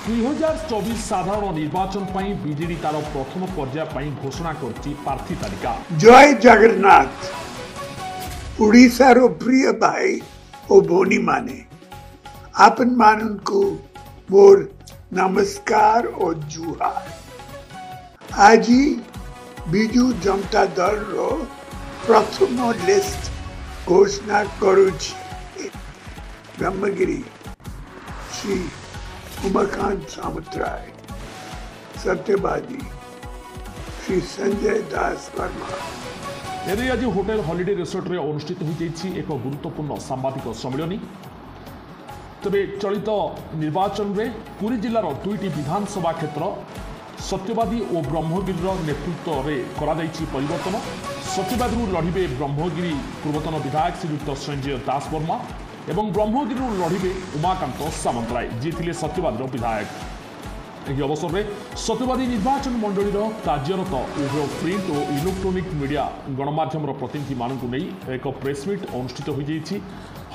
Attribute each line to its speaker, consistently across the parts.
Speaker 1: 2024 साधारण निर्वाचन पर बीजेडी तार प्रथम पर्याय घोषणा करछि प्रार्थी तालिका।
Speaker 2: जय जगन्नाथ। उड़ीसा रो प्रिय भाई और भोनी माने आपन मानन को मोर नमस्कार और जुहार। आज बिजू जनता दल रो प्रथम लिस्ट घोषणा करुछि। ब्रह्मगिरी श्री उमाकांत सामुत्राय, सत्यवादी श्री संजय दास वर्मा।
Speaker 1: एने आज होटेल हॉलिडे रिसोर्ट रे अनुष्ठित हो एक गुरुत्वपूर्ण सांबादिक सम्मेलन। तबे चलित निर्वाचन रे पुरी जिलार दुईटी विधानसभा क्षेत्र सत्यवादी और ब्रह्मगिरी नेतृत्व रे करा जायछि परिवर्तन। सत्यवादी लड़िबे ब्रह्मगिरी पूर्वतन विधायक श्रीयुक्त संजय दास वर्मा एवं ब्रह्मगिरी लड़िबे उमाकांत सामंतराय जी थिले सत्यवादी विधायक। यह अवसर में सत्यवादी निर्वाचन मंडल कार्यरत उभय प्रिंट और इलेक्ट्रोनिक मीडिया गणमाध्यम प्रतिनिधि मानक नहीं एक प्रेसमिट अनुष्ठित हो जाइए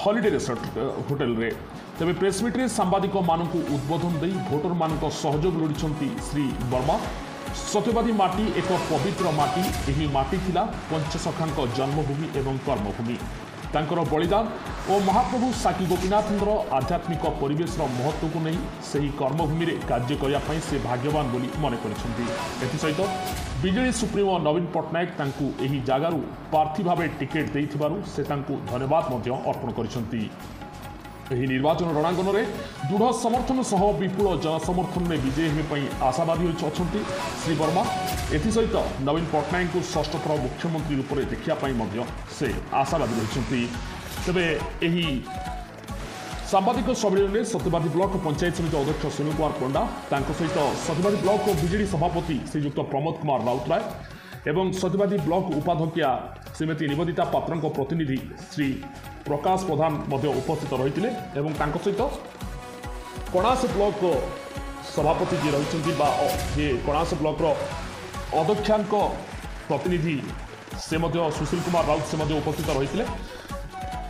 Speaker 1: हॉलिडे रिसोर्ट होटेल रे। तेज प्रेसमिट रे सांबादिक मानक उद्बोधन दे भोटर मान सहयोग लोड़ी श्री वर्मा। सत्यवादी माटी एक पवित्र माटी, यही माटी थिला पंचसखांक जन्मभूमि एवं कर्मभूमि। तांकर बलिदान और महाप्रभु साकी गोपीनाथंकर आध्यात्मिक परिवेश महत्व को नहीं सही कर्मभूमि रे कार्य करने से भाग्यवान बोली मन सहित बीजेडी सुप्रीमो नवीन पट्टनायक तांकु एही जागारू प्रार्थी भाव टिकेट देइथिबारु से तांकु धन्यवाद अर्पण करिसेंती। एही निर्वाचन रणांगन में दृढ़ समर्थन सह विपुल जनसमर्थन में विजयी होने आशावादी होती श्री वर्मा। एसहित नवीन पट्टनायक को षष्ठ थर मुख्यमंत्री रूप में देखापी से आशावादी रही। तेरे यही सांबादिक सम्मेलन में सत्यवादी ब्लॉक पंचायत समिति अध्यक्ष सुनील कुमार पंडा सहित सत्यवादी ब्लॉक बीजेडी सभापति श्रीयुक्त प्रमोद कुमार राउतराय एवं सत्यवादी ब्लॉक उपाध्यक्षा श्रीमती निवेदिता पात्र प्रतिनिधि श्री प्रकाश प्रधान उपस्थित रही एवं सहित कणास ब्लॉक सभापति जी रही कणास ब्लॉक अध्यक्षांक प्रतिनिधि से सुशील कुमार राउत से उपस्थित रही।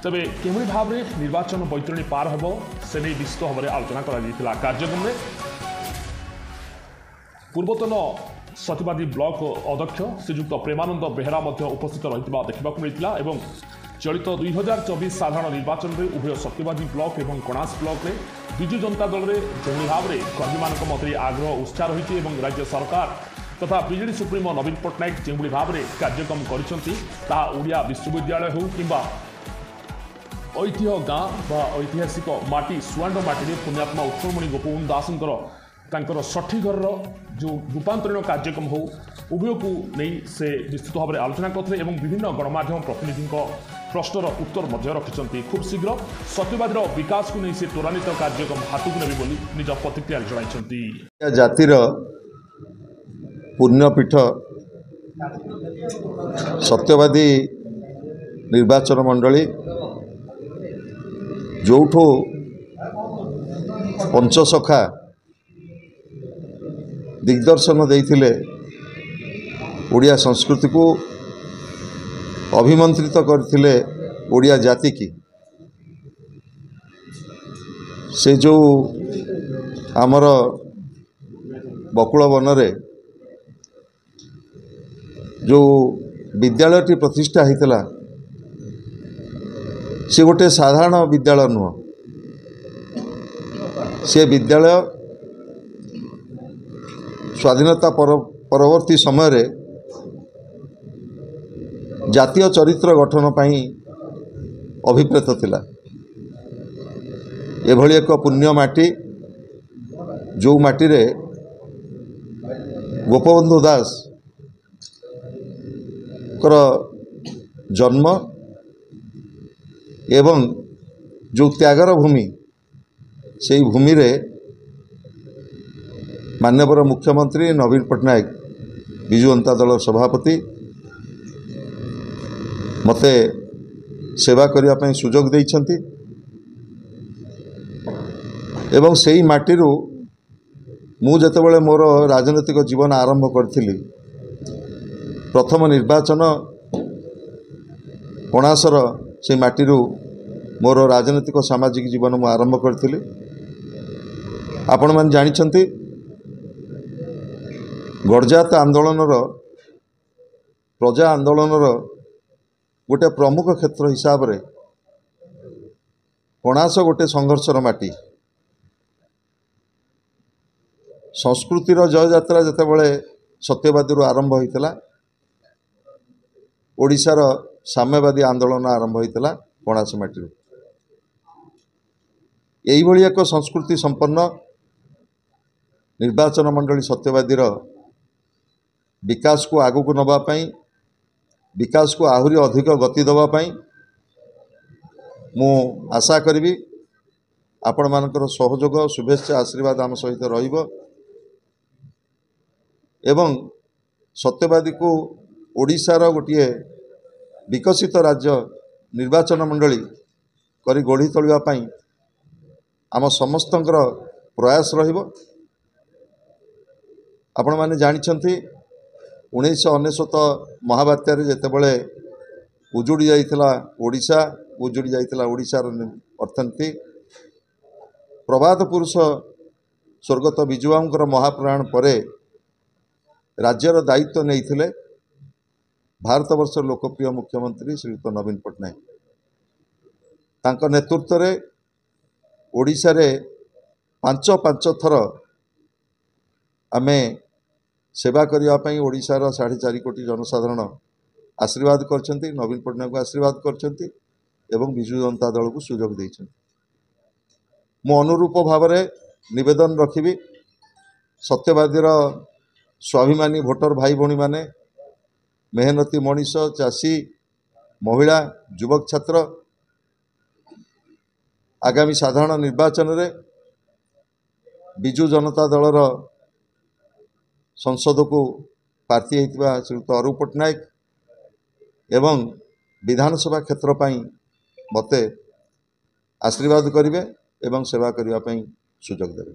Speaker 1: तेरे किभली भाव में निर्वाचन बैतरणी पार हेब से नहीं विस्तृत भाव में आलोचना करा कार्यक्रम में पूर्वतन सत्यवादी ब्लॉक अध्यक्ष श्रीयुक्त प्रेमानंद बेहरा उपस्थित रही देखा मिलता। चलित 2024 साधारण निर्वाचन में उभय सत्यवादी ब्लॉक और कणास ब्लॉक में विजु जनता दल में जो भाव में कर्मी मान मध्य आग्रह उत्साह रही राज्य सरकार तथा बीजेडी सुप्रीमो नवीन पट्टनायक जो भाव में कार्यक्रम करिया विश्वविद्यालय हो कि ऐतिह्य गाँ बा ऐतिहासिक माटी सुआंड माटी पुण्यात्मा उत्कलमणि गोपबंधु दासंकर षठी घर जो रूपांतरण कार्यक्रम हो उभय को नहीं से विस्तृत भाव में आलोचना करते विभिन्न गणमाध्यम प्रतिनिधि प्रश्नर उत्तर रखिंट। खूब शीघ्र सत्यवादी विकास को नहीं से त्वरान्वित कार्यक्रम हाथ को नेबे बोली निज प्रतिक्रिया जणाइछंती।
Speaker 3: जातिर पुण्यपीठ सत्यवादी निर्वाचन मंडली जोठो पंचसखा दिग्दर्शन देइथिले ओडिया संस्कृति को अभिमंत्रित करथिले ओडिया जाति की से जो आमर बकुल वन रे जो विद्यालयटी प्रतिष्ठा होता से गोटे साधारण विद्यालय नुह। से विद्यालय स्वाधीनता परवर्ती समय रे जातीय चरित्र गठन पाई अभिप्रेत थिला। एभली एक पुण्य माटी जो माटी रे गोपबंधु दास कर जन्म एवं जो त्यागर भूमि से भूमि रे माननीय मुख्यमंत्री नवीन पट्टनायक विजु जनता दल सभापति मते सेवा करने सुजोग देइछंती एवं सेही माटीरू मु जेतेबेले मोर राजनैतिक जीवन आरंभ करथिली प्रथम निर्वाचन कणासर से माटीरू मोर राजनैतिक सामाजिक जीवन मु आरंभ करथिली आपण मैंने जानिछंती गडजात आंदोलनर प्रजा आंदोलनर गोटे प्रमुख क्षेत्र हिसाब रे कणास गोटे संघर्षर माटी संस्कृतिर जय यात्रा जितेबाला सत्यवादी आरंभ होता ओडिशार साम्यवादी आंदोलन आरंभ होता कणास माटी यही एक संस्कृति संपन्न निर्वाचन मंडली सत्यवादीर विकास को आगु को नवापाई विकास को आहुरी अधिक गति देवाई मु आशा करी आपण मानकर सहयोग शुभेच्छा आशीर्वाद आम सहित रहिबो एवं सत्यवादी को ओडिशार गोटे विकसित राज्य निर्वाचन मंडली करी गढ़ी तोलिबा आम समस्तंकर प्रयास रहिबो। आपण माने जानिछंती 1999 महाबात्यार जेतेबेले उजुड़ी जाइथिला ओडिशा उजुड़ी जाइथिला ओडिशार अर्थनीति प्रभात पुरुष स्वर्गत विजुआंकर महाप्राण परे राज्यर दायित्व नहीं भारत वर्ष लोकप्रिय मुख्यमंत्री श्रीयुत नवीन पट्टनायक तांको नेतृत्व रे ओडिशा रे पांच थर आमे सेवा करने ओडिशार 4.5 कोटी जनसाधारण आशीर्वाद करछंती नवीन पट्टनायक को आशीर्वाद करछंती एवं विजु जनता दल को सुजोग देछंती। मो अनुरूप भाव में निवेदन रखिबी सत्यवादीर स्वाभिमानी भोटर भाई भौणी माने मेहनती मनीष चाषी महिला युवक छात्र आगामी साधारण निर्वाचन रे विजु जनता दलर संसद को प्रार्थी होइतिबा श्रीयुत अरूप पट्टनायक एवं विधानसभा क्षेत्र पाई मते आशीर्वाद करिवे एवं सेवा करिवा पाई सुजोग देबे।